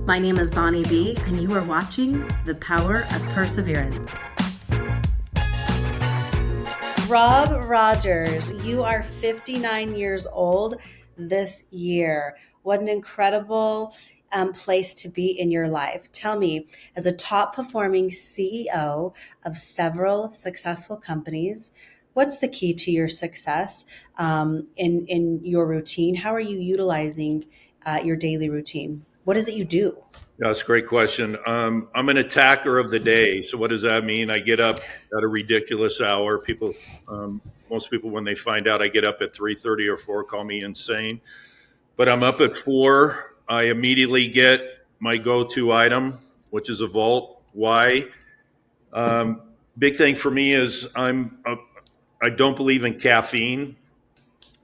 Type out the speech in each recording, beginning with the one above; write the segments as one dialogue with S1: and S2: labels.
S1: My name is Bonnie B, and you are watching The Power of Perseverance. Rob Rogers, you are 59 years old this year. What an incredible place to be in your life. Tell me, as a top performing CEO of several successful companies, what's the key to your success in your routine? How are you utilizing your daily routine? What is it you do?
S2: Yeah, that's a great question. I'm an attacker of the day. So what does that mean? I get up at a ridiculous hour. Most people, when they find out I get up at 3:30 or 4, call me insane. But I'm up at 4. I immediately get my go-to item, which is a Vault. Why? Big thing for me is I don't believe in caffeine,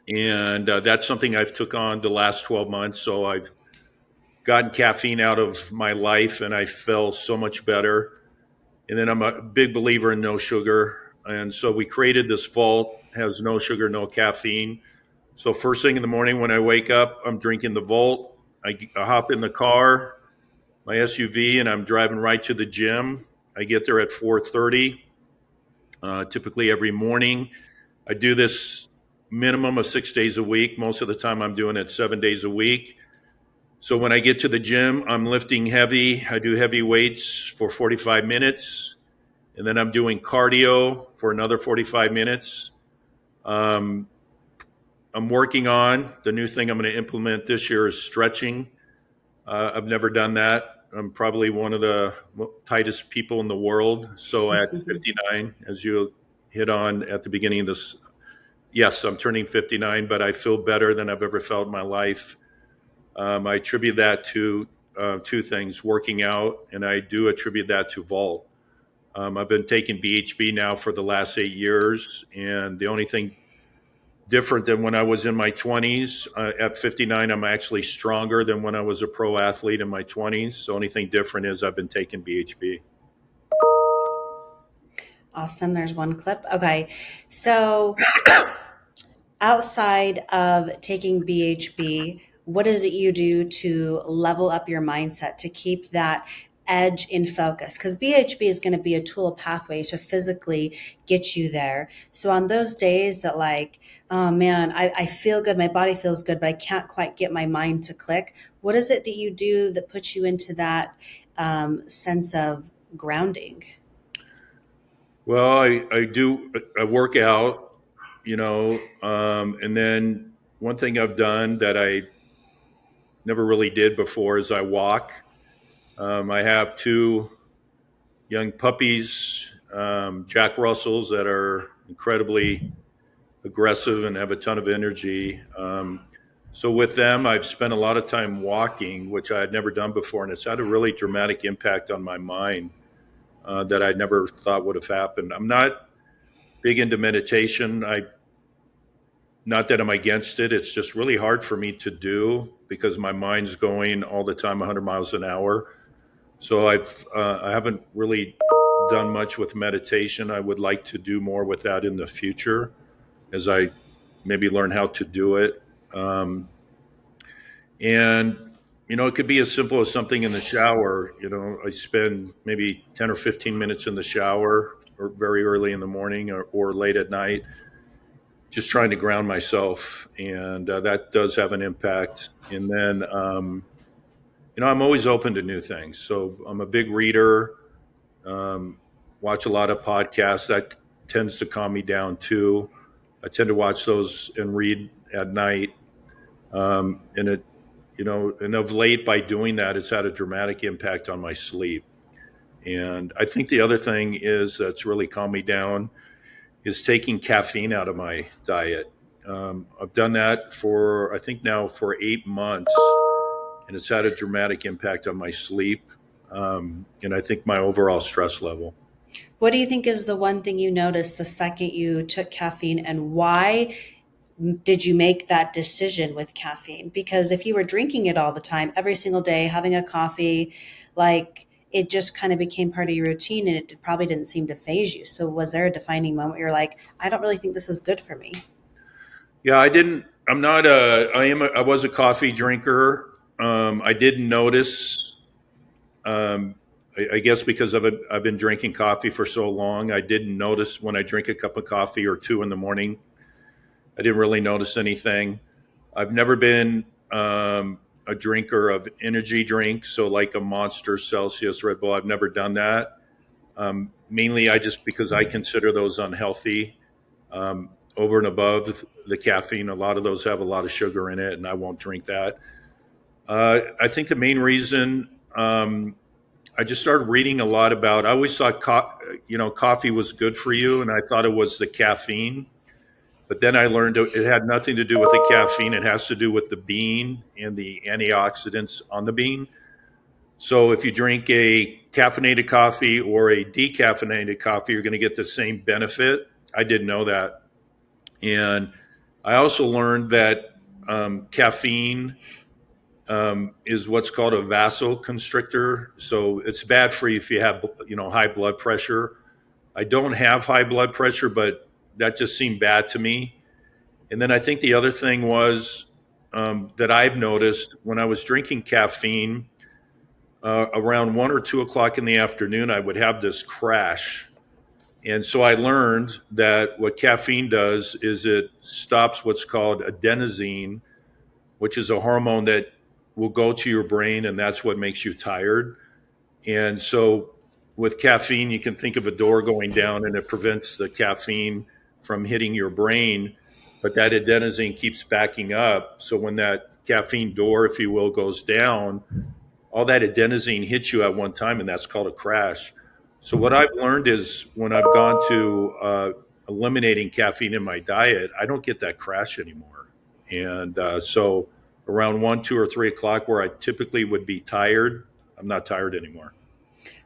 S2: and that's something I've took on the last 12 months. So I've gotten caffeine out of my life, and I feel so much better. And then I'm a big believer in no sugar. And so we created this vault, has no sugar, no caffeine. So first thing in the morning when I wake up, I'm drinking the vault. I hop in the car, my SUV, and I'm driving right to the gym. I get there at 4:30, typically every morning. I do this minimum of 6 days a week. Most of the time I'm doing it 7 days a week. So when I get to the gym, I'm lifting heavy. I do heavy weights for 45 minutes, and then I'm doing cardio for another 45 minutes. Um, I'm working on the new thing I'm going to implement this year is stretching. I've never done that. I'm probably one of the tightest people in the world. So at 59, as you hit on at the beginning of this, yes, I'm turning 59, but I feel better than I've ever felt in my life. I attribute that to two things: working out, and I do attribute that to Vault. I've been taking BHB now for the last 8 years, and the only thing different than when I was in my 20s, at 59, I'm actually stronger than when I was a pro athlete in my 20s. The only thing different is I've been taking BHB.
S1: Awesome. There's one clip. Okay. So outside of taking BHB, what is it you do to level up your mindset to keep that edge in focus? Because BHB is going to be a tool, a pathway to physically get you there. So on those days that like, oh man, I feel good, my body feels good, but I can't quite get my mind to click. What is it that you do that puts you into that sense of grounding?
S2: Well, I do I work out, and then one thing I've done that I never really did before is I walk. I have two young puppies, Jack Russells, that are incredibly aggressive and have a ton of energy. So with them, I've spent a lot of time walking, which I had never done before, and it's had a really dramatic impact on my mind that I never thought would have happened. I'm not big into meditation. Not that I'm against it. It's just really hard for me to do because my mind's going all the time 100 miles an hour. So I haven't really done much with meditation. I would like to do more with that in the future as I maybe learn how to do it. Um, and it could be as simple as something in the shower. I spend maybe 10 or 15 minutes in the shower, or very early in the morning, or late at night, just trying to ground myself, and that does have an impact. And then I'm always open to new things. So I'm a big reader, um, watch a lot of podcasts. That tends to calm me down too. I tend to watch those and read at night. And and of late, by doing that, it's had a dramatic impact on my sleep. And I think the other thing is that's really calmed me down is taking caffeine out of my diet. I've done that for, I think now for 8 months, and it's had a dramatic impact on my sleep, and I think my overall stress level.
S1: What do you think is the one thing you noticed the second you took caffeine, and why did you make that decision with caffeine? Because if you were drinking it all the time, every single day, having a coffee, like it just kind of became part of your routine and it probably didn't seem to phase you. So was there a defining moment where you're like, I don't really think this is good for me?
S2: Yeah, I didn't. I'm not a. I am. I was a coffee drinker. I didn't notice um, I guess because I've been drinking coffee for so long, I didn't notice when I drink a cup of coffee or two in the morning. I didn't really notice anything. I've never been a drinker of energy drinks, so like a Monster, Celsius, Red Bull. I've never done that. Mainly, I just because I consider those unhealthy. Over and above the caffeine, a lot of those have a lot of sugar in it, and I won't drink that. I think the main reason I just started reading a lot about. I always thought coffee was good for you, and I thought it was the caffeine. But then I learned it had nothing to do with the caffeine. It has to do with the bean and the antioxidants on the bean. So if you drink a caffeinated coffee or a decaffeinated coffee, you're going to get the same benefit. I didn't know that. And I also learned that caffeine is what's called a vasoconstrictor. So it's bad for you if you have high blood pressure. I don't have high blood pressure, but that just seemed bad to me. And then I think the other thing was that I've noticed when I was drinking caffeine around 1 or 2 o'clock in the afternoon, I would have this crash. And so I learned that what caffeine does is it stops what's called adenosine, which is a hormone that will go to your brain, and that's what makes you tired. And so with caffeine, you can think of a door going down and it prevents the caffeine from hitting your brain, but that adenosine keeps backing up. So when that caffeine door, if you will, goes down, all that adenosine hits you at one time, and that's called a crash. So what I've learned is when I've gone to eliminating caffeine in my diet, I don't get that crash anymore. And so around 1, 2, or 3 o'clock, where I typically would be tired, I'm not tired anymore.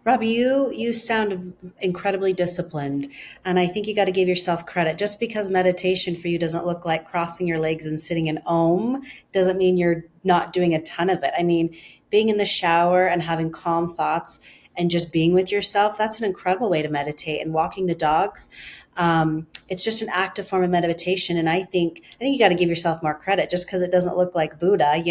S1: Rob, you sound incredibly disciplined, and I think you got to give yourself credit. Just because meditation for you doesn't look like crossing your legs and sitting in Om doesn't mean you're not doing a ton of it. I mean, being in the shower and having calm thoughts and just being with yourself, that's an incredible way to meditate. And walking the dogs, it's just an active form of meditation. And I think you got to give yourself more credit. Just because it doesn't look like Buddha,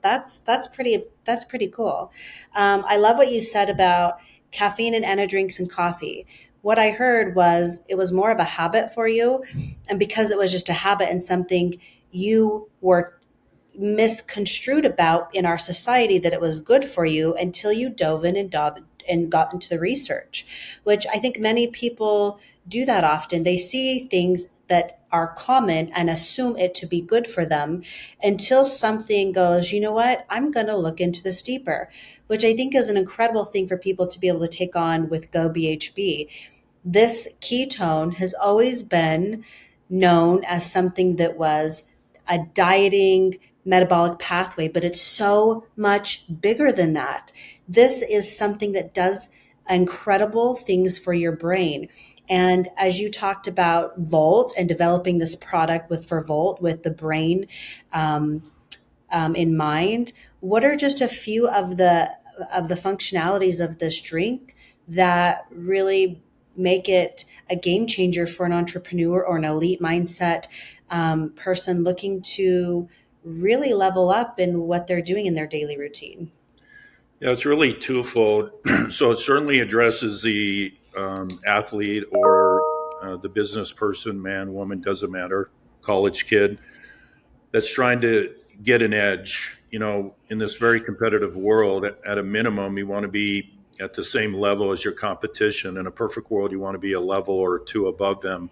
S1: that's pretty cool. I love what you said about caffeine and energy drinks and coffee. What I heard was it was more of a habit for you. And because it was just a habit and something you were misconstrued about in our society that it was good for you until you dove in and got into the research, which I think many people do that often. They see things that are common and assume it to be good for them until something goes, you know what, I'm going to look into this deeper, which I think is an incredible thing for people to be able to take on with Go BHB. This ketone has always been known as something that was a dieting metabolic pathway, but it's so much bigger than that. This is something that does incredible things for your brain. And as you talked about Volt and developing this product for Volt with the brain um, in mind, what are just a few of the functionalities of this drink that really make it a game changer for an entrepreneur or an elite mindset person looking to really level up in what they're doing in their daily routine?
S2: Yeah, it's really twofold. So it certainly addresses the athlete or the business person, man, woman, doesn't matter, college kid that's trying to get an edge. In this very competitive world, at a minimum, you want to be at the same level as your competition. In a perfect world, you want to be a level or two above them.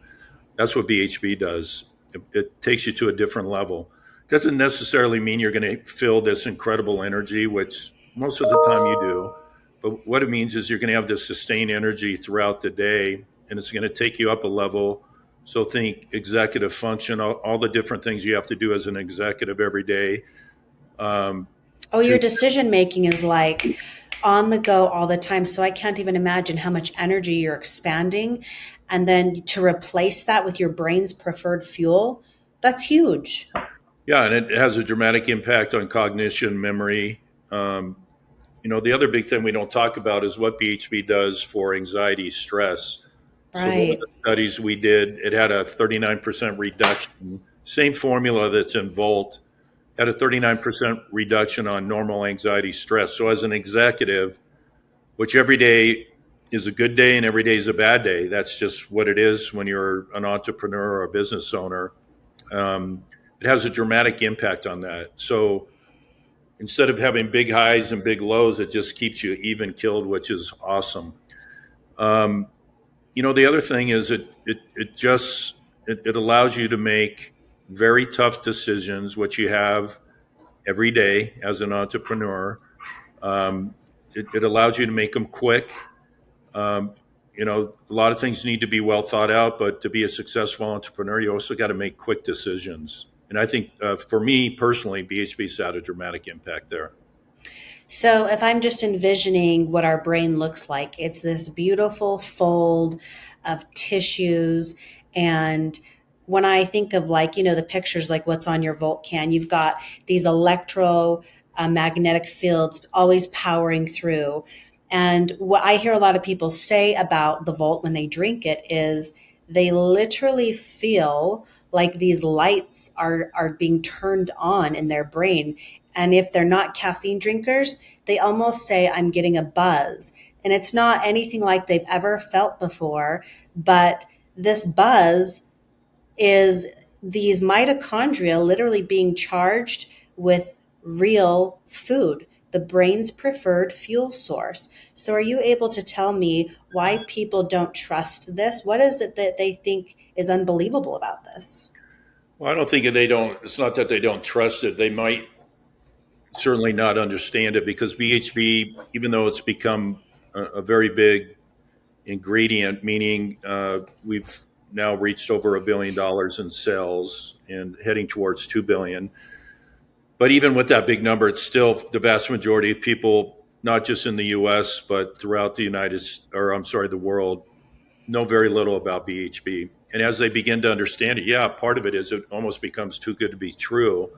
S2: That's what BHB does. It takes you to a different level. Doesn't necessarily mean you're going to feel this incredible energy, which most of the time you do. But what it means is you're going to have this sustained energy throughout the day, and it's going to take you up a level. So think executive function, all the different things you have to do as an executive every day. Um,
S1: Oh, your
S2: to
S1: decision making is like on the go all the time. So I can't even imagine how much energy you're expanding. And then to replace that with your brain's preferred fuel, that's huge.
S2: Yeah, and it has a dramatic impact on cognition, memory. Um, the other big thing we don't talk about is what BHB does for anxiety, stress. So one of
S1: Right.
S2: the studies we did, it had a 39% reduction. Same formula that's in Volt had a 39% reduction on normal anxiety stress. So as an executive, which every day is a good day and every day is a bad day. That's just what it is when you're an entrepreneur or a business owner. Um, it has a dramatic impact on that. So instead of having big highs and big lows, it just keeps you even killed, which is awesome. Um, the other thing is it allows you to make very tough decisions, which you have every day as an entrepreneur. It allows you to make them quick. Um, a lot of things need to be well thought out, but to be a successful entrepreneur, you also got to make quick decisions. And I think for me personally, BHB's had a dramatic impact there.
S1: So, if I'm just envisioning what our brain looks like, it's this beautiful fold of tissues. And when I think of, like, the pictures, like what's on your Volt can, you've got these magnetic fields always powering through. And what I hear a lot of people say about the Volt when they drink it is they literally feel like these lights are being turned on in their brain. And if they're not caffeine drinkers, they almost say, I'm getting a buzz. And it's not anything like they've ever felt before, but this buzz is these mitochondria literally being charged with real food, the brain's preferred fuel source. So, are you able to tell me why people don't trust this? What is it that they think is unbelievable about this?
S2: Well, I don't think they don't. It's not that they don't trust it. They might certainly not understand it because BHB, even though it's become a very big ingredient, meaning we've now reached over $1 billion in sales and heading towards 2 billion. But even with that big number, it's still the vast majority of people, not just in the U.S. but throughout the world, know very little about BHB. And as they begin to understand it, yeah, part of it is it almost becomes too good to be true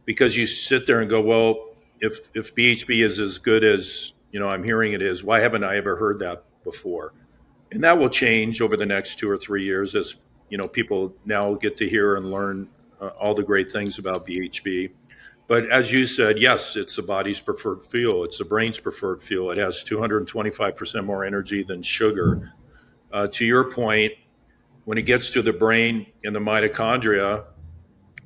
S2: because you sit there and go, well, if BHB is as good as I'm hearing it is, why haven't I ever heard that before? And that will change over the next 2 or 3 years as people now get to hear and learn all the great things about BHB. But as you said, yes, it's the body's preferred fuel. It's the brain's preferred fuel. It has 225% more energy than sugar. To your point, when it gets to the brain and the mitochondria,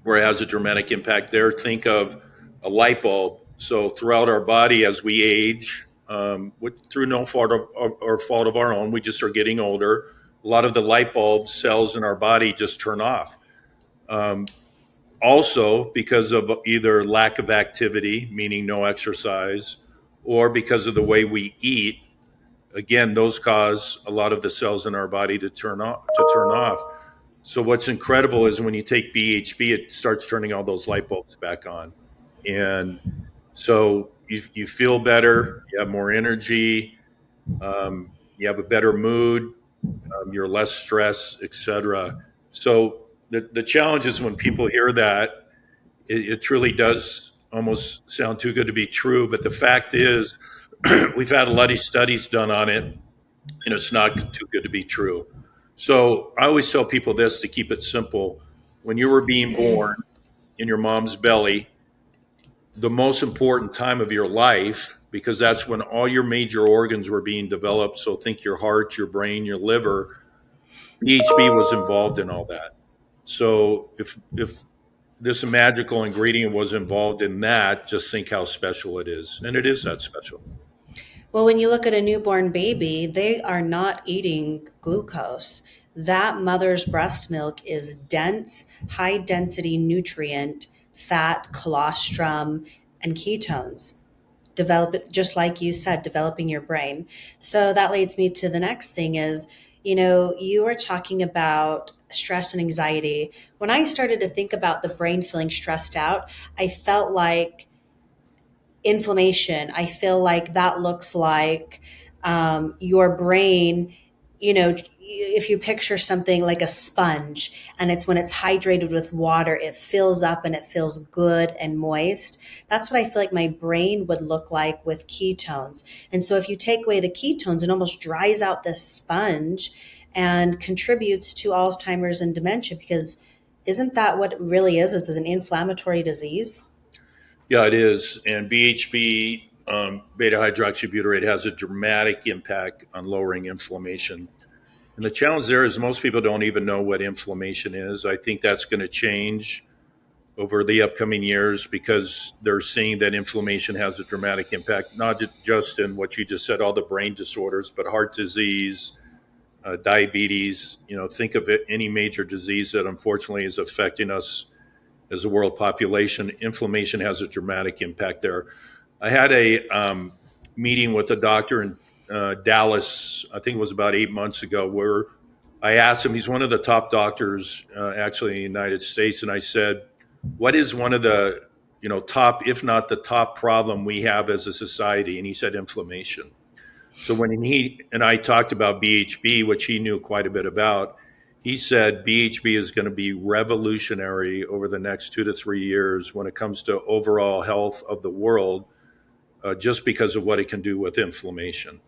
S2: where it has a dramatic impact there, think of a light bulb. So throughout our body, as we age, through no fault of our own, we just are getting older. A lot of the light bulb cells in our body just turn off. Um, Also, because of either lack of activity, meaning no exercise, or because of the way we eat, again, those cause a lot of the cells in our body to turn off. So what's incredible is when you take BHB, it starts turning all those light bulbs back on, and so you feel better, you have more energy, you have a better mood, you're less stressed, etc. So the challenge is when people hear that, it truly does almost sound too good to be true. But the fact is, we've had a lot of studies done on it, and it's not too good to be true. So I always tell people this to keep it simple. When you were being born in your mom's belly, the most important time of your life, because that's when all your major organs were being developed. So think your heart, your brain, your liver. BHB was involved in all that. So if this magical ingredient was involved in that, just think how special it is. And it is that special.
S1: Well, when you look at a newborn baby, they are not eating glucose. That mother's breast milk is dense, high density nutrient, fat, colostrum, and ketones. Develop it, just like you said, developing your brain. So that leads me to the next thing is, you were talking about stress and anxiety. When I started to think about the brain feeling stressed out, I felt like inflammation. I feel like that looks like your brain, if you picture something like a sponge, and it's when it's hydrated with water, it fills up and it feels good and moist. That's what I feel like my brain would look like with ketones. And so if you take away the ketones, it almost dries out this sponge and contributes to Alzheimer's and dementia, because isn't that what it really is? It's an inflammatory disease.
S2: Yeah, it is. And BHB beta hydroxybutyrate has a dramatic impact on lowering inflammation. And the challenge there is most people don't even know what inflammation is. I think that's going to change over the upcoming years because they're seeing that inflammation has a dramatic impact, not just in what you just said, all the brain disorders, but heart disease, diabetes. Think of it, any major disease that unfortunately is affecting us as a world population. Inflammation has a dramatic impact there. I had a meeting with a doctor in Dallas, I think it was about 8 months ago, where I asked him, he's one of the top doctors actually in the United States. And I said, what is one of the, top, if not the top problem we have as a society? And he said, inflammation. So when he and I talked about BHB, which he knew quite a bit about, he said BHB is going to be revolutionary over the next 2 to 3 years when it comes to overall health of the world, just because of what it can do with inflammation.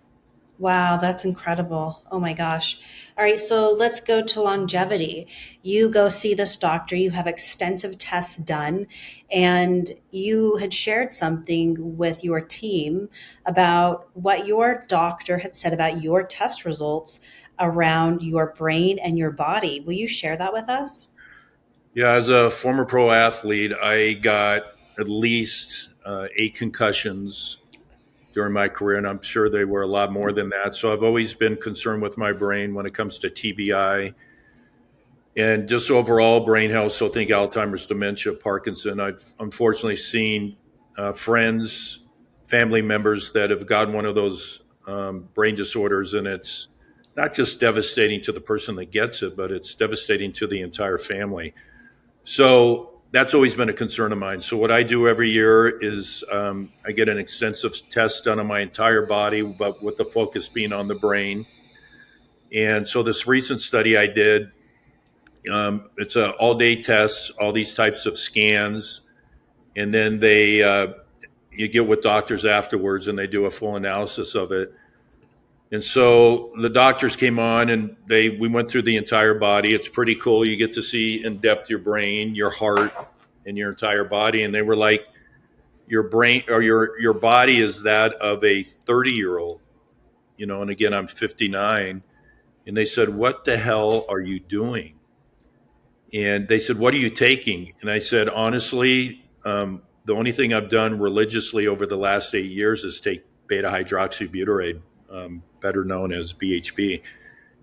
S1: Wow, that's incredible. Oh my gosh. All right, so let's go to longevity. You go see this doctor, you have extensive tests done, and you had shared something with your team about what your doctor had said about your test results around your brain and your body. Will you share that with us?
S2: Yeah, as a former pro athlete, I got at least 8 concussions during my career, and I'm sure they were a lot more than that. So I've always been concerned with my brain when it comes to TBI and just overall brain health. So think Alzheimer's, dementia, Parkinson. I've unfortunately seen friends, family members that have gotten one of those brain disorders, and it's not just devastating to the person that gets it, but it's devastating to the entire family. So that's always been a concern of mine. So what I do every year is I get an extensive test done on my entire body, but with the focus being on the brain. And so this recent study I did, it's a all day test, all these types of scans, and then they you get with doctors afterwards, and they do a full analysis of it. And so the doctors came on, and we went through the entire body. It's pretty cool. You get to see in depth your brain, your heart, and your entire body. And they were like, your brain or your body is that of a 30-year old, and again, I'm 59. And they said, what the hell are you doing? And they said, what are you taking? And I said, honestly, the only thing I've done religiously over the last 8 years is take beta hydroxybutyrate, better known as BHB.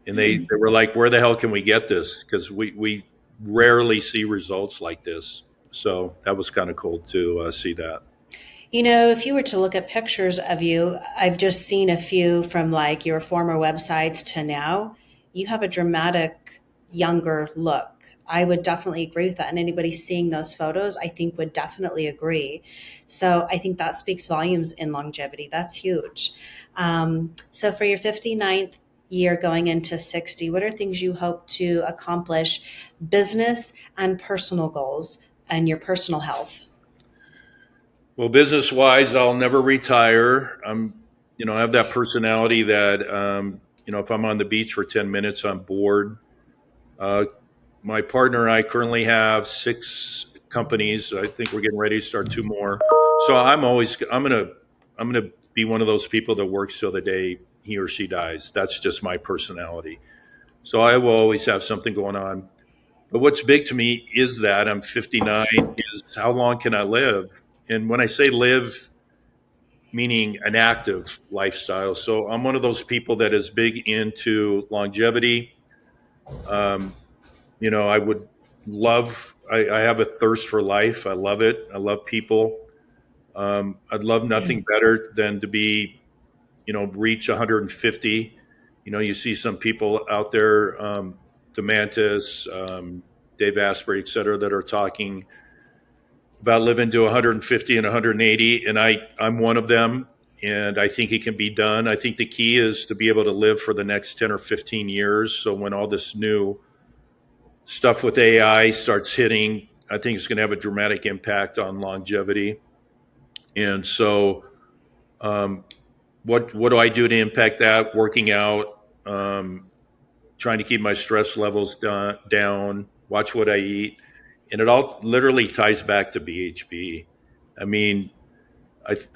S2: And they were like, where the hell can we get this? Because we rarely see results like this. So that was kind of cool to see that.
S1: You know, if you were to look at pictures of you, I've just seen a few from like your former websites to now. You have a dramatic younger look. I would definitely agree with that. And anybody seeing those photos, I think would definitely agree. So I think that speaks volumes in longevity. That's huge. So for your 59th year going into 60, what are things you hope to accomplish, business and personal goals and your personal health?
S2: Well, business wise, I'll never retire. I have that personality that, if I'm on the beach for 10 minutes, I'm bored. Uh, my partner and I currently have 6 companies. I think we're getting ready to start 2 more. So I'm gonna be one of those people that works till the day he or she dies. That's just my personality. So I will always have something going on. But what's big to me is that I'm 59. Is how long can I live? And when I say live, meaning an active lifestyle. So I'm one of those people that is big into longevity. Um, I would I have a thirst for life. I love it. I love people. I'd love nothing better than to be, reach 150. You see some people out there, Demantis, Dave Asprey, et cetera, that are talking about living to 150 and 180. And I'm one of them. And I think it can be done. I think the key is to be able to live for the next 10 or 15 years. So when all this new stuff with AI starts hitting, I think it's going to have a dramatic impact on longevity. And so, what do I do to impact that? Working out, trying to keep my stress levels down, watch what I eat, and it all literally ties back to BHB. I mean,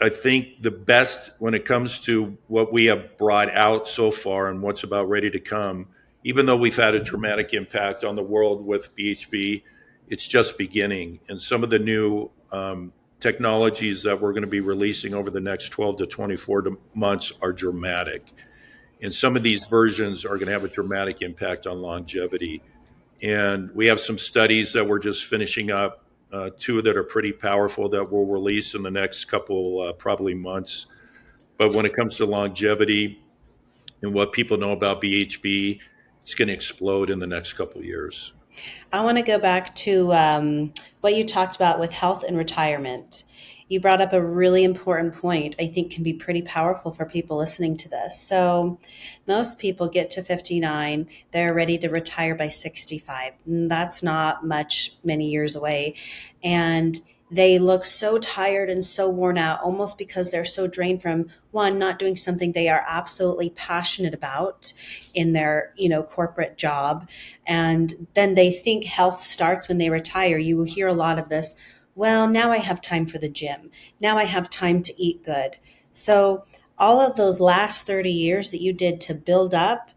S2: I think the best when it comes to what we have brought out so far and what's about ready to come, even though we've had a dramatic impact on the world with BHB, it's just beginning. And some of the new technologies that we're going to be releasing over the next 12 to 24 months are dramatic. And some of these versions are going to have a dramatic impact on longevity. And we have some studies that we're just finishing up, two that are pretty powerful that we'll release in the next couple, probably months. But when it comes to longevity and what people know about BHB, it's going to explode in the next couple of years.
S1: I want to go back to what you talked about with health and retirement. You brought up a really important point, I think can be pretty powerful for people listening to this. So, most people get to 59, they're ready to retire by 65. That's not many years away. And they look so tired and so worn out, almost because they're so drained from one, not doing something they are absolutely passionate about in their, corporate job. And then they think health starts when they retire. You will hear a lot of this. Well, now I have time for the gym. Now I have time to eat good. So all of those last 30 years that you did to build up,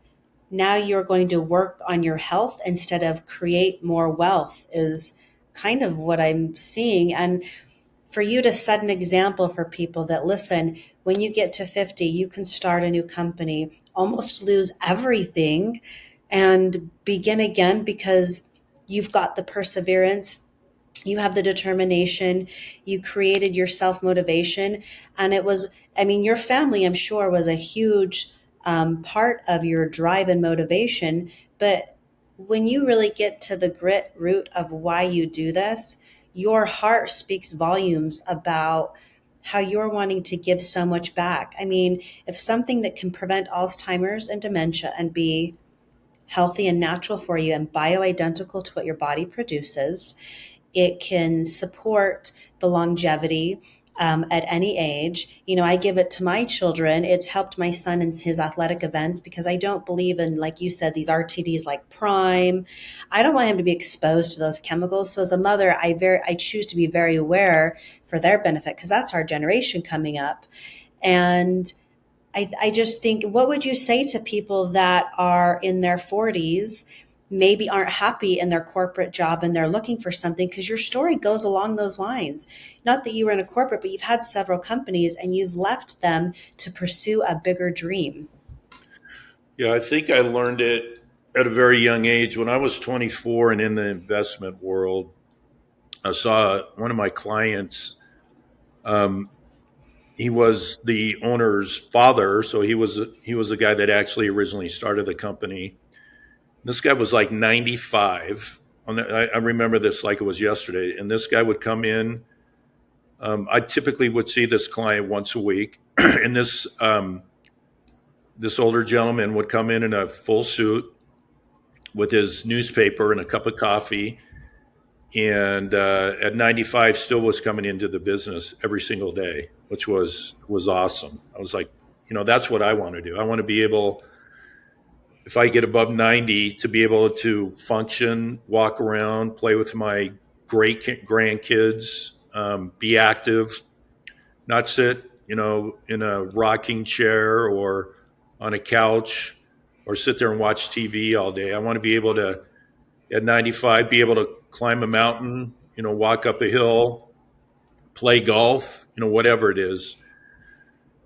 S1: now you're going to work on your health instead of create more wealth is kind of what I'm seeing. And for you to set an example for people that listen, when you get to 50, you can start a new company, almost lose everything and begin again because you've got the perseverance, you have the determination, you created your self motivation. And it was, I mean, your family, I'm sure, was a huge part of your drive and motivation. But when you really get to the grit root of why you do this, your heart speaks volumes about how you're wanting to give so much back. I mean, if something that can prevent Alzheimer's and dementia and be healthy and natural for you and bioidentical to what your body produces, it can support the longevity at any age. I give it to my children. It's helped my son in his athletic events because I don't believe in, like you said, these RTDs like Prime. I don't want him to be exposed to those chemicals. So as a mother, I choose to be very aware for their benefit because that's our generation coming up. And I just think, what would you say to people that are in their 40s, maybe aren't happy in their corporate job and they're looking for something? Because your story goes along those lines. Not that you were in a corporate, but you've had several companies and you've left them to pursue a bigger dream.
S2: Yeah, I think I learned it at a very young age. When I was 24 and in the investment world, I saw one of my clients. Um, he was the owner's father, so he was the guy that actually originally started the company. This guy was like 95. I remember this like it was yesterday. And this guy would come in. I typically would see this client once a week, and this older gentleman would come in a full suit with his newspaper and a cup of coffee, and at 95 still was coming into the business every single day, which was awesome. I was like, that's what I want to do. I want to be able, if I get above 90, to be able to function, walk around, play with my great grandkids, be active, not sit, in a rocking chair or on a couch or sit there and watch TV all day. I want to be able to, at 95, be able to climb a mountain, walk up a hill, play golf, whatever it is.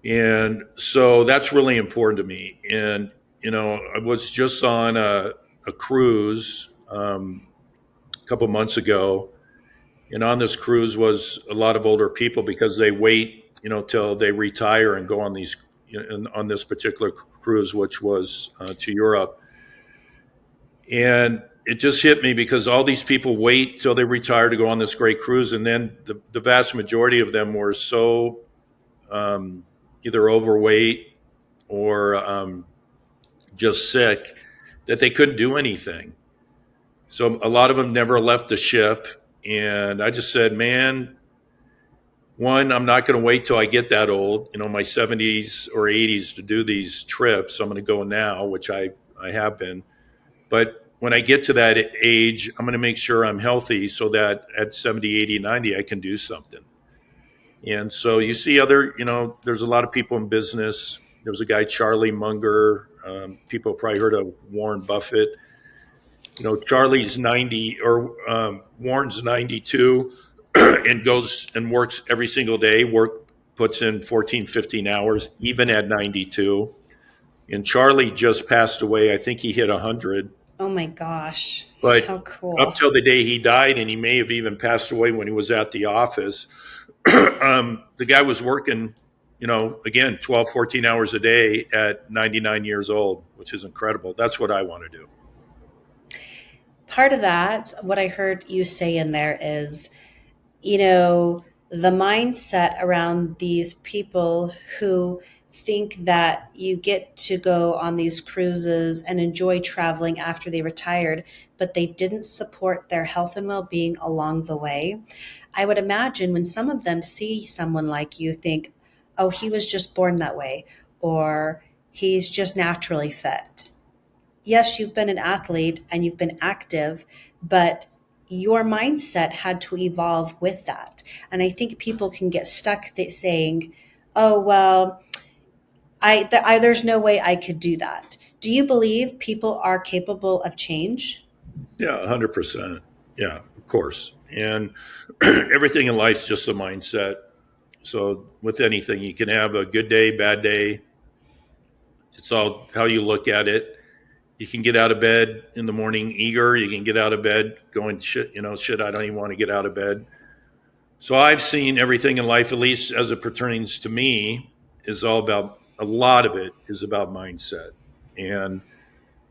S2: And so that's really important to me. And, I was just on a cruise a couple months ago. And on this cruise was a lot of older people because they wait, till they retire and go on on this particular cruise, which was to Europe. And it just hit me because all these people wait till they retire to go on this great cruise. And then the vast majority of them were so either overweight or just sick that they couldn't do anything. So a lot of them never left the ship. And I just said, man, one, I'm not going to wait till I get that old, my 70s or 80s to do these trips. I'm going to go now, which I have been. But when I get to that age, I'm going to make sure I'm healthy so that at 70, 80, 90, I can do something. And so you see other, there's a lot of people in business. There's a guy, Charlie Munger. People probably heard of Warren Buffett. Charlie's 90 or Warren's 92 and goes and works every single day, puts in 14, 15 hours, even at 92. And Charlie just passed away. I think he hit 100.
S1: Oh my gosh.
S2: But
S1: How
S2: up
S1: cool.
S2: till the day he died, and he may have even passed away when he was at the office, the guy was working, again, 12, 14 hours a day at 99 years old, which is incredible. That's what I want to do.
S1: Part of that, what I heard you say in there is, you know, the mindset around these people who think that you get to go on these cruises and enjoy traveling after they retired, but they didn't support their health and well being along the way. I would imagine when some of them see someone like you, think, oh, he was just born that way, or he's just naturally fit. Yes, you've been an athlete and you've been active, but your mindset had to evolve with that. And I think people can get stuck saying, "Oh, well, there's no way I could do that." Do you believe people are capable of change?
S2: Yeah, 100%. Yeah, of course. And everything in life is just a mindset. So with anything, you can have a good day, bad day. It's all how you look at it. You can get out of bed in the morning eager. You can get out of bed going, shit, I don't even want to get out of bed. So I've seen everything in life, at least as it pertains to me, a lot of it is about mindset. And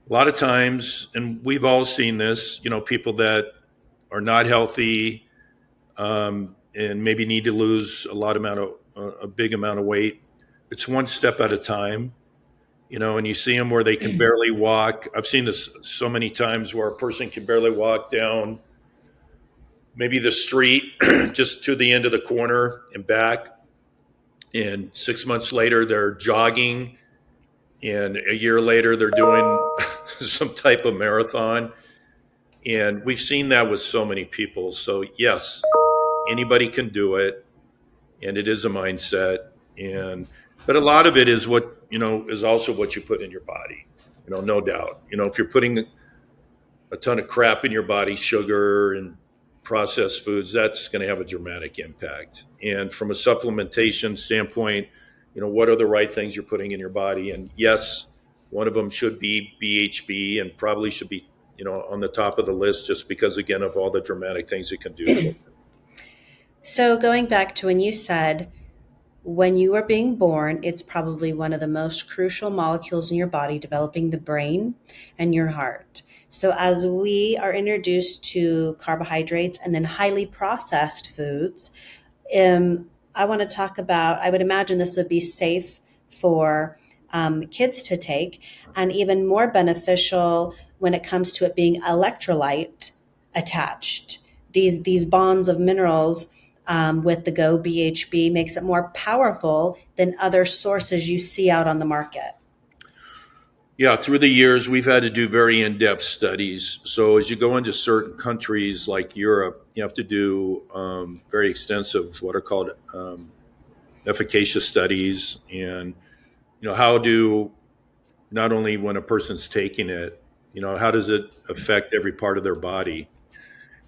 S2: a lot of times, and we've all seen this, people that are not healthy, and maybe need to lose a big amount of weight. It's one step at a time, and you see them where they can barely walk. I've seen this so many times where a person can barely walk down maybe the street just to the end of the corner and back. And 6 months later, they're jogging. And a year later, they're doing some type of marathon. And we've seen that with so many people. So, yes, anybody can do it. And it is a mindset. But a lot of it is is also what you put in your body, no doubt. If you're putting a ton of crap in your body, sugar and processed foods, that's going to have a dramatic impact. And from a supplementation standpoint, what are the right things you're putting in your body? And yes, one of them should be BHB, and probably should be, on the top of the list, just because, again, of all the dramatic things it can do for you.
S1: So going back to when you said, when you are being born, it's probably one of the most crucial molecules in your body, developing the brain and your heart. So as we are introduced to carbohydrates and then highly processed foods, I want to talk about, I would imagine this would be safe for kids to take, and even more beneficial when it comes to it being electrolyte attached. These bonds of minerals with the Go BHB makes it more powerful than other sources you see out on the market.
S2: Yeah, through the years, we've had to do very in-depth studies. So as you go into certain countries like Europe, you have to do very extensive, what are called efficacious studies. And, how do, not only when a person's taking it, how does it affect every part of their body?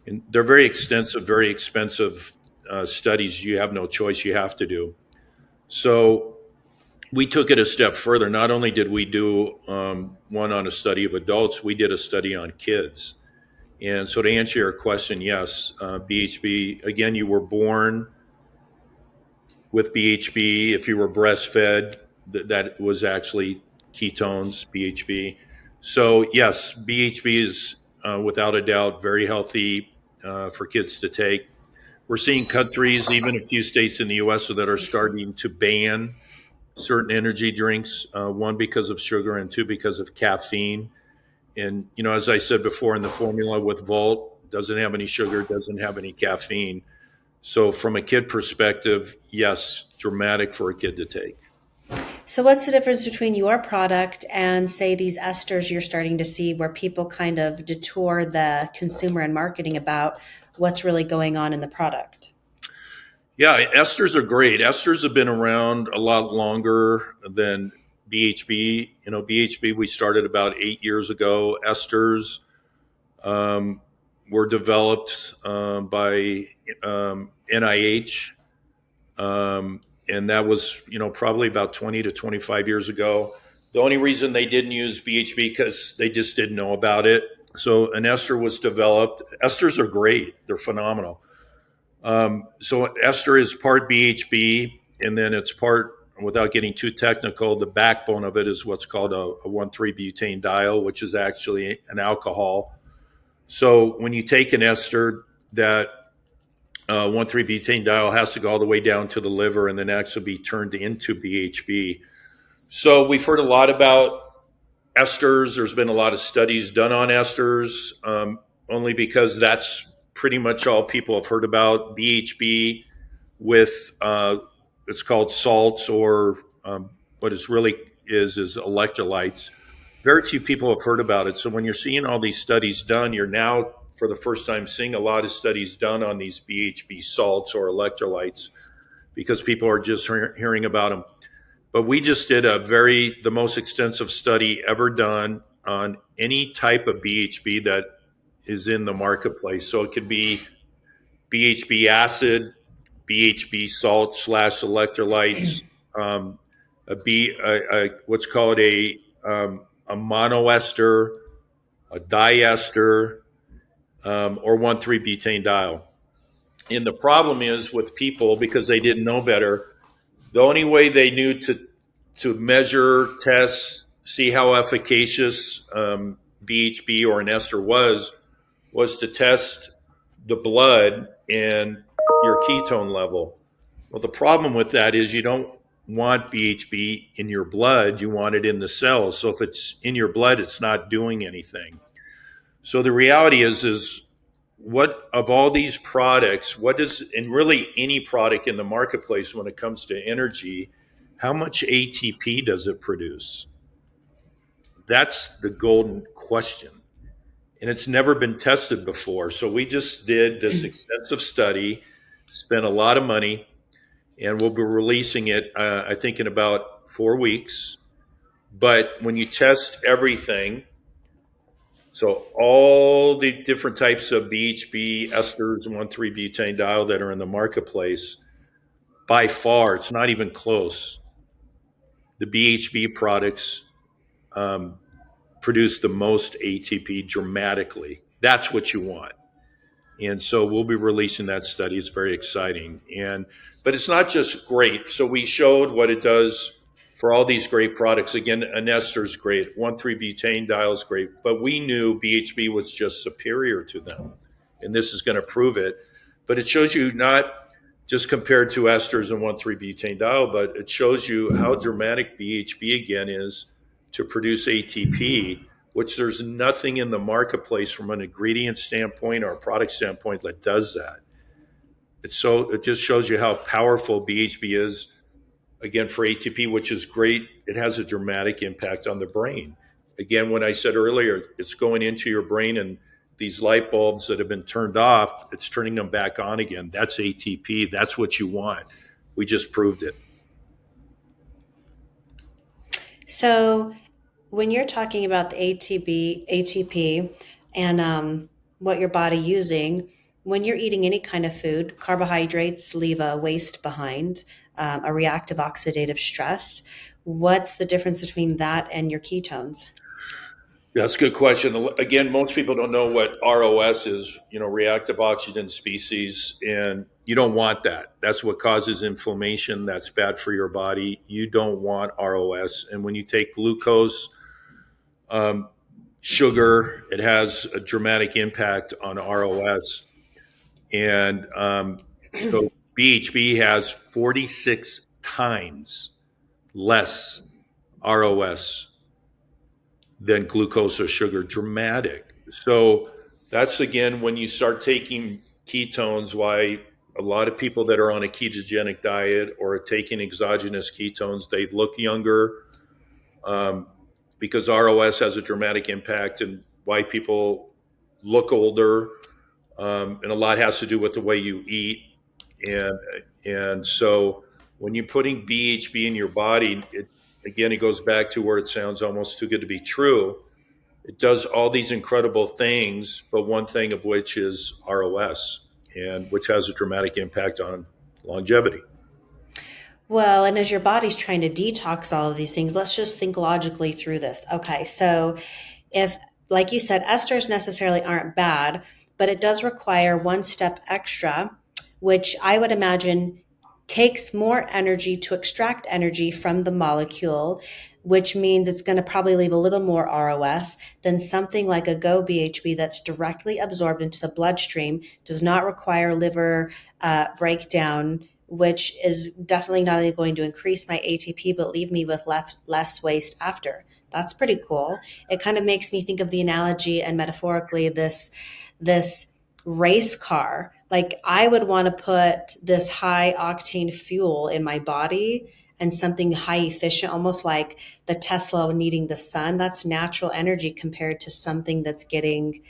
S2: And they're very extensive, very expensive studies. You have no choice. You have to do. So we took it a step further. Not only did we do one on a study of adults, we did a study on kids. And so to answer your question, yes, BHB, again, you were born with BHB. If you were breastfed, that was actually ketones, BHB. So yes, BHB is without a doubt very healthy for kids to take. We're seeing countries, even a few states in the U.S., that are starting to ban certain energy drinks, one because of sugar and two because of caffeine. And, as I said before, in the formula with Volt, doesn't have any sugar, doesn't have any caffeine. So from a kid perspective, yes, dramatic for a kid to take.
S1: So what's the difference between your product and, say, these esters you're starting to see where people kind of detour the consumer and marketing about what's really going on in the product?
S2: Yeah, esters are great. Esters have been around a lot longer than BHB. BHB we started about 8 years ago. Esters um, were developed by NIH, and that was probably about 20 to 25 years ago. The only reason they didn't use BHB because they just didn't know about it. So an ester was developed. Esters are great; they're phenomenal. So ester is part BHB, and then it's part, without getting too technical, the backbone of it is what's called a 1,3-butane-diol, which is actually an alcohol. So when you take an ester, that 1,3-butane-diol has to go all the way down to the liver and then actually be turned into BHB. So we've heard a lot about esters. There's been a lot of studies done on esters, only because that's pretty much all people have heard about. BHB with it's called salts, or what it really is electrolytes. Very few people have heard about it. So when you're seeing all these studies done, you're now for the first time seeing a lot of studies done on these BHB salts or electrolytes because people are just hearing about them. But we just did the most extensive study ever done on any type of BHB that is in the marketplace. So it could be BHB acid, BHB salt slash electrolytes, what's called a monoester, a diester, or 1,3-butane-diol. And the problem is with people, because they didn't know better, the only way they knew to measure, test, see how efficacious BHB or an ester was to test the blood and your ketone level. Well, the problem with that is you don't want BHB in your blood, you want it in the cells. So if it's in your blood, it's not doing anything. So the reality is what of all these products, what is, and really any product in the marketplace when it comes to energy, how much ATP does it produce? That's the golden question. And it's never been tested before. So we just did this extensive study, spent a lot of money, and we'll be releasing it, I think, in about 4 weeks. But when you test everything, so all the different types of BHB esters and 1,3-butane-diol that are in the marketplace, by far, it's not even close. The BHB products produce the most ATP dramatically. That's what you want. And so we'll be releasing that study. It's very exciting. But it's not just great. So we showed what it does for all these great products. Again, an ester is great. 1,3-butane-diol is great. But we knew BHB was just superior to them. And this is going to prove it. But it shows you not just compared to esters and 1,3-butane-diol, but it shows you how dramatic BHB again is to produce ATP, which there's nothing in the marketplace from an ingredient standpoint or a product standpoint that does that. It just shows you how powerful BHB is, again, for ATP, which is great. It has a dramatic impact on the brain. Again, when I said earlier, it's going into your brain and these light bulbs that have been turned off, it's turning them back on again. That's ATP. That's what you want. We just proved it.
S1: So when you're talking about the ATP and what your body using, when you're eating any kind of food, carbohydrates leave a waste behind, a reactive oxidative stress. What's the difference between that and your ketones?
S2: Yeah, that's a good question. Again, most people don't know what ROS is, reactive oxygen species, and you don't want that. That's what causes inflammation. That's bad for your body. You don't want ROS. And when you take glucose, um, sugar, it has a dramatic impact on ROS. And so BHB has 46 times less ROS than glucose or sugar. Dramatic. So that's again when you start taking ketones, why a lot of people that are on a ketogenic diet or are taking exogenous ketones, they look younger, um, because ROS has a dramatic impact, and why people look older. And a lot has to do with the way you eat and and so when you're putting BHB in your body, it goes back to where it sounds almost too good to be true. It does all these incredible things, but one thing of which is ROS, and which has a dramatic impact on longevity.
S1: Well, and as your body's trying to detox all of these things, let's just think logically through this. Okay, so if, like you said, esters necessarily aren't bad, but it does require one step extra, which I would imagine takes more energy to extract energy from the molecule, which means it's going to probably leave a little more ROS than something like a Go BHB that's directly absorbed into the bloodstream, does not require liver breakdown, which is definitely not only going to increase my ATP, but leave me with less waste after. That's pretty cool. It kind of makes me think of the analogy and metaphorically this race car. Like I would want to put this high octane fuel in my body and something high efficient, almost like the Tesla needing the sun. That's natural energy compared to something that's getting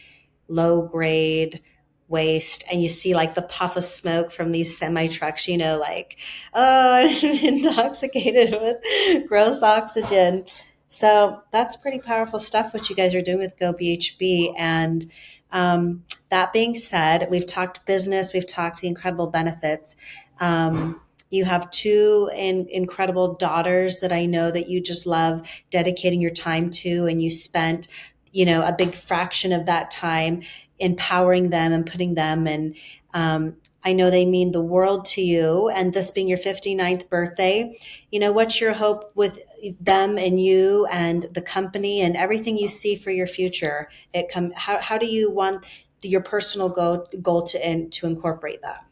S1: low grade waste, and you see like the puff of smoke from these semi trucks, like, oh, I'm intoxicated with gross oxygen. So that's pretty powerful stuff what you guys are doing with Go BHB. And that being said, we've talked business, we've talked the incredible benefits. You have two incredible daughters that I know that you just love dedicating your time to, and you spent, a big fraction of that time empowering them and putting them in. I know they mean the world to you. And this being your 59th birthday, what's your hope with them and you and the company and everything you see for your future? How do you want your personal goal to incorporate that?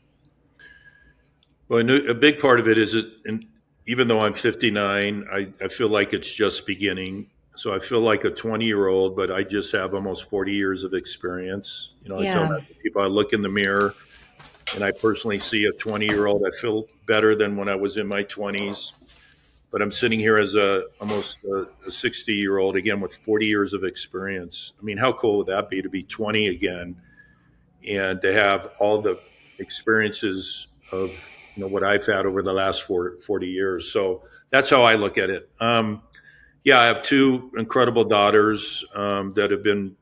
S2: Well, a big part of it is that, and even though I'm 59, I feel like it's just beginning. So I feel like a 20-year-old, but I just have almost 40 years of experience. I tell
S1: Yeah.
S2: that to people. I look in the mirror and I personally see a 20-year-old. I feel better than when I was in my 20s, but I'm sitting here as almost a 60-year-old again with 40 years of experience. I mean, how cool would that be to be 20 again and to have all the experiences of what I've had over the last 40 years. So that's how I look at it. Yeah, I have two incredible daughters that have been,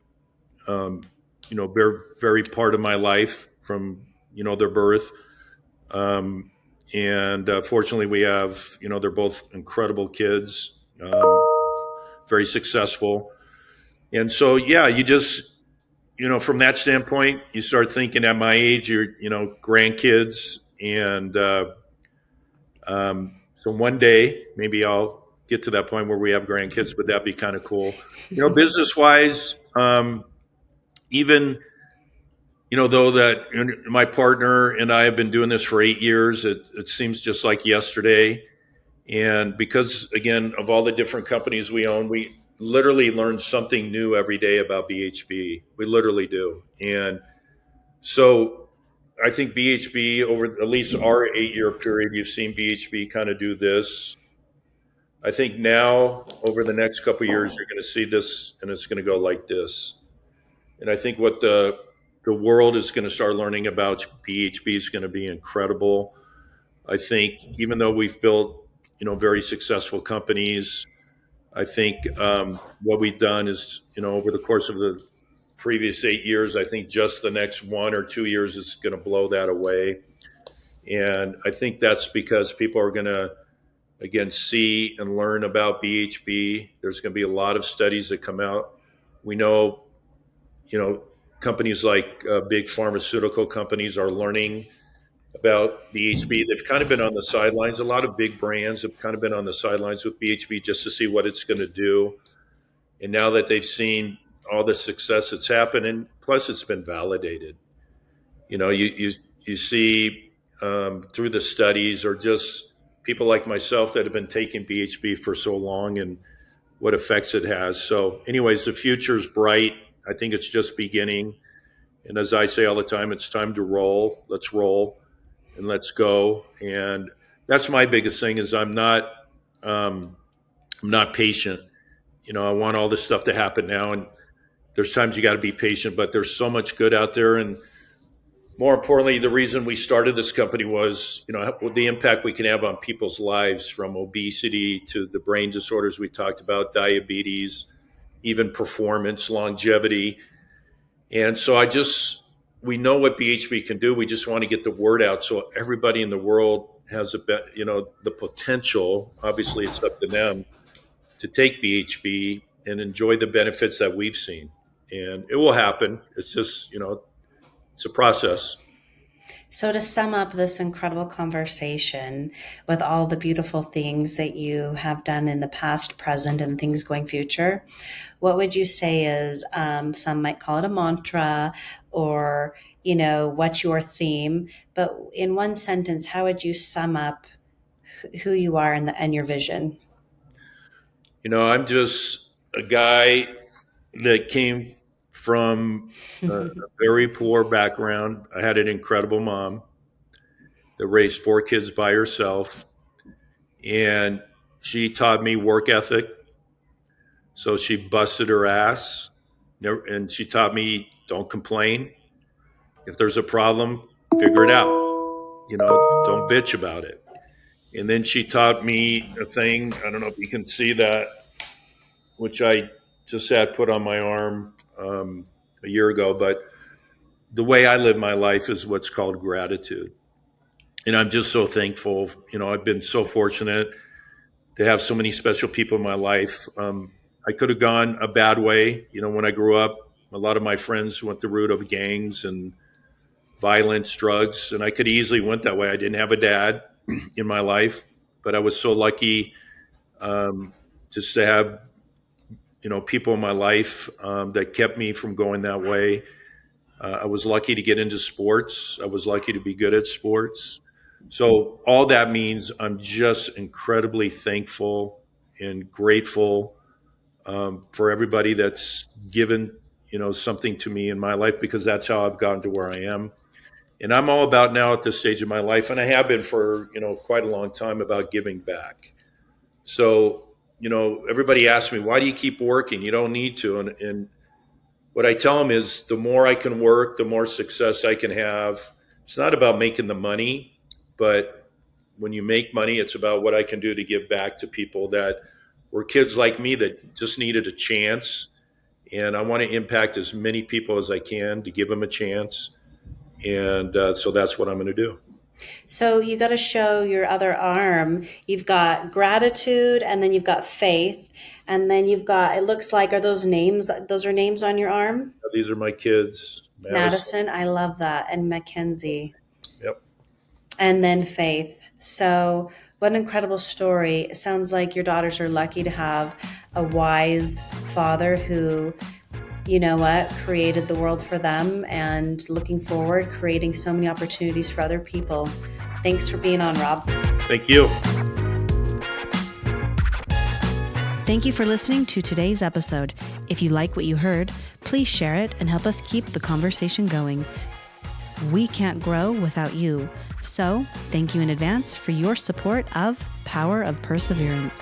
S2: very, very part of my life from their birth. Um, and fortunately, we have they're both incredible kids, very successful. And so yeah, you just from that standpoint, you start thinking at my age, grandkids. And so one day, maybe I'll get to that point where we have grandkids, but that'd be kind of cool. Business wise, even, though that my partner and I have been doing this for 8 years, it seems just like yesterday. And because, again, of all the different companies we own, we literally learn something new every day about BHB. We literally do. And so I think BHB, over at least our 8 year period, you've seen BHB kind of do this. I think now over the next couple of years, you're going to see this, and it's going to go like this. And I think what the world is going to start learning about BHB is going to be incredible. I think even though we've built very successful companies, I think what we've done is over the course of the previous 8 years, I think just the next 1 or 2 years is going to blow that away. And I think that's because people are going to, again, see and learn about BHB. There's going to be a lot of studies that come out. We know, you know, companies like big pharmaceutical companies are learning about BHB. They've kind of been on the sidelines. A lot of big brands have kind of been on the sidelines with BHB just to see what it's going to do. And now that they've seen all the success that's happened, and plus it's been validated. You see through the studies, or just people like myself that have been taking BHB for so long and what effects it has. So, anyways, the future's bright. I think it's just beginning. And as I say all the time, it's time to roll. Let's roll and let's go. And that's my biggest thing is I'm not patient. I want all this stuff to happen now, and there's times you got to be patient, but there's so much good out there. And more importantly, the reason we started this company was, the impact we can have on people's lives, from obesity to the brain disorders we talked about, diabetes, even performance, longevity. And so we know what BHB can do. We just want to get the word out so everybody in the world has the potential. Obviously, it's up to them to take BHB and enjoy the benefits that we've seen. And it will happen. It's just, it's a process.
S1: So, to sum up this incredible conversation with all the beautiful things that you have done in the past, present, and things going future, what would you say is some might call it a mantra or, what's your theme? But in one sentence, how would you sum up who you are and your vision?
S2: I'm just a guy that came from a very poor background. I had an incredible mom that raised four kids by herself, and she taught me work ethic. So she busted her ass, and she taught me don't complain. If there's a problem, figure it out. Don't bitch about it. And then she taught me a thing. I don't know if you can see that, which I just had put on my arm a year ago. But the way I live my life is what's called gratitude. And I'm just so thankful. I've been so fortunate to have so many special people in my life. I could have gone a bad way. When I grew up, a lot of my friends went the route of gangs and violence, drugs, and I could easily went that way. I didn't have a dad in my life, but I was so lucky just to have people in my life that kept me from going that way. I was lucky to get into sports. I was lucky to be good at sports. So all that means I'm just incredibly thankful and grateful for everybody that's given something to me in my life, because that's how I've gotten to where I am. And I'm all about now at this stage of my life, and I have been for quite a long time, about giving back. So everybody asks me, why do you keep working? You don't need to. And what I tell them is, the more I can work, the more success I can have. It's not about making the money, but when you make money, it's about what I can do to give back to people that were kids like me that just needed a chance. And I want to impact as many people as I can to give them a chance. And so that's what I'm going to do.
S1: So you got to show your other arm. You've got gratitude, and then you've got faith, and then you've got, it looks like, are those names? Those are names on your arm?
S2: These are my kids.
S1: Madison, I love that. And Mackenzie.
S2: Yep.
S1: And then faith. So what an incredible story. It sounds like your daughters are lucky to have a wise father who, created the world for them, and looking forward, creating so many opportunities for other people. Thanks for being on, Rob.
S2: Thank you.
S3: Thank you for listening to today's episode. If you like what you heard, please share it and help us keep the conversation going. We can't grow without you. So, thank you in advance for your support of Power of Perseverance.